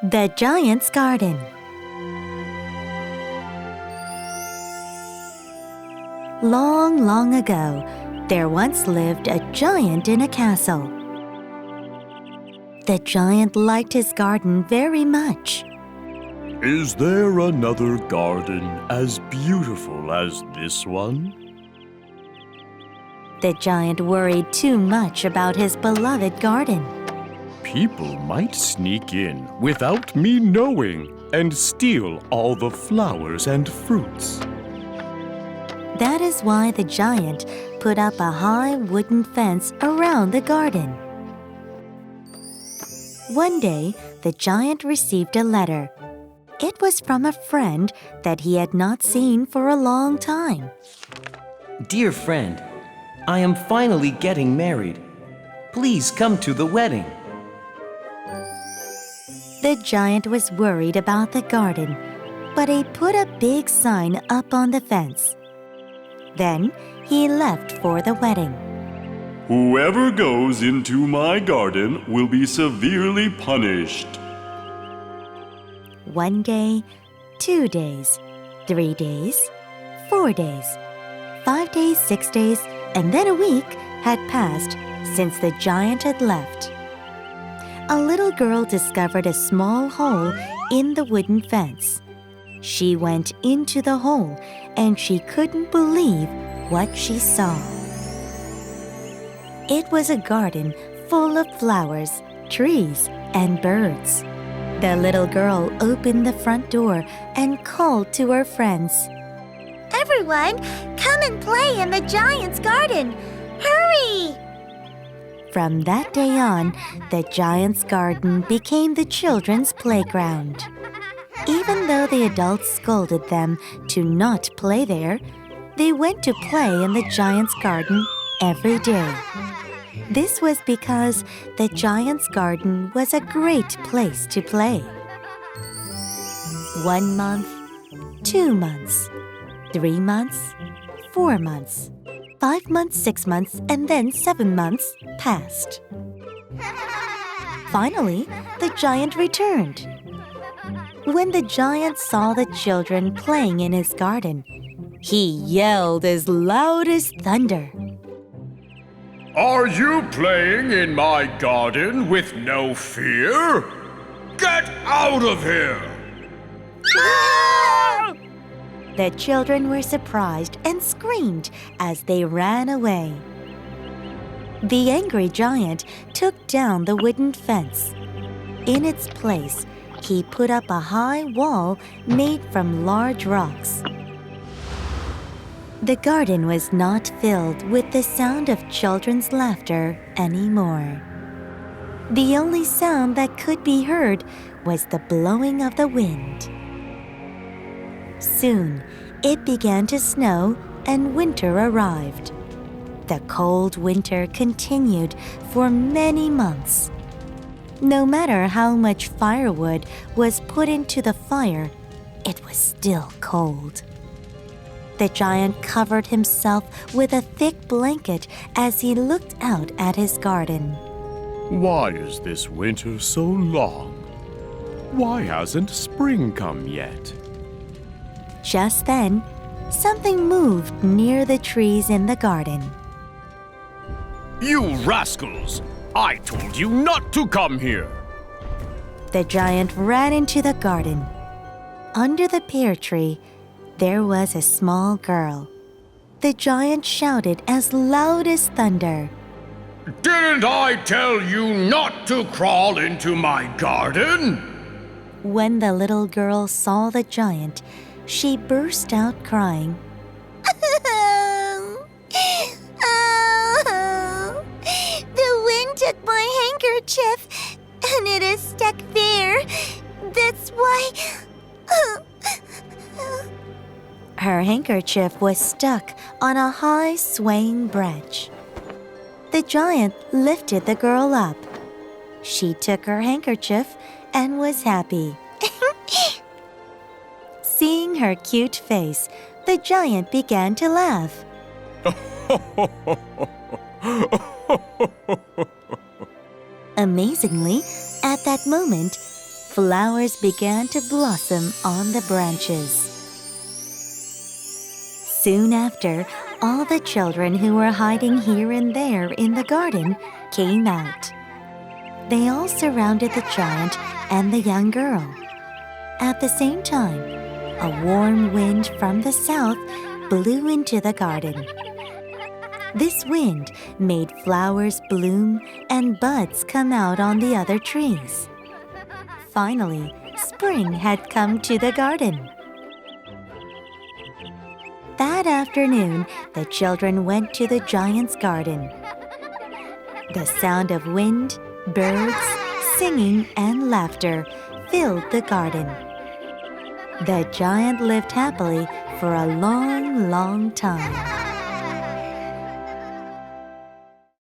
The Giant's Garden. Long, long ago, there once lived a giant in a castle. The giant liked his garden very much. Is there another garden as beautiful as this one? The giant worried too much about his beloved garden. People might sneak in without me knowing and steal all the flowers and fruits. That is why the giant put up a high wooden fence around the garden. One day, the giant received a letter. It was from a friend that he had not seen for a long time. Dear friend, I am finally getting married. Please come to the wedding. The giant was worried about the garden, but he put a big sign up on the fence. Then he left for the wedding. Whoever goes into my garden will be severely punished. 1 day, 2 days, 3 days, 4 days, 5 days, 6 days, and then a week had passed since the giant had left. A little girl discovered a small hole in the wooden fence. She went into the hole and she couldn't believe what she saw. It was a garden full of flowers, trees, and birds. The little girl opened the front door and called to her friends. Everyone, come and play in the giant's garden! Hurry! From that day on, the giant's garden became the children's playground. Even though the adults scolded them to not play there, they went to play in the giant's garden every day. This was because the giant's garden was a great place to play. 1 month, 2 months, 3 months, 4 months, 5 months, 6 months, and then 7 months passed. Finally, the giant returned. When the giant saw the children playing in his garden, he yelled as loud as thunder. Are you playing in my garden with no fear? Get out of here! The children were surprised and screamed as they ran away. The angry giant took down the wooden fence. In its place, he put up a high wall made from large rocks. The garden was not filled with the sound of children's laughter anymore. The only sound that could be heard was the blowing of the wind. Soon, it began to snow and winter arrived. The cold winter continued for many months. No matter how much firewood was put into the fire, it was still cold. The giant covered himself with a thick blanket as he looked out at his garden. Why is this winter so long? Why hasn't spring come yet? Just then, something moved near the trees in the garden. You rascals! I told you not to come here! The giant ran into the garden. Under the pear tree, there was a small girl. The giant shouted as loud as thunder. Didn't I tell you not to crawl into my garden? When the little girl saw the giant, she burst out crying. Oh, the wind took my handkerchief and it is stuck there. That's why... Her handkerchief was stuck on a high swaying branch. The giant lifted the girl up. She took her handkerchief and was happy. Seeing her cute face, the giant began to laugh. Amazingly, at that moment, flowers began to blossom on the branches. Soon after, all the children who were hiding here and there in the garden came out. They all surrounded the giant and the young girl. At the same time, a warm wind from the south blew into the garden. This wind made flowers bloom and buds come out on the other trees. Finally, spring had come to the garden. That afternoon, the children went to the giant's garden. The sound of wind, birds, singing, and laughter filled the garden. The giant lived happily for a long, long time.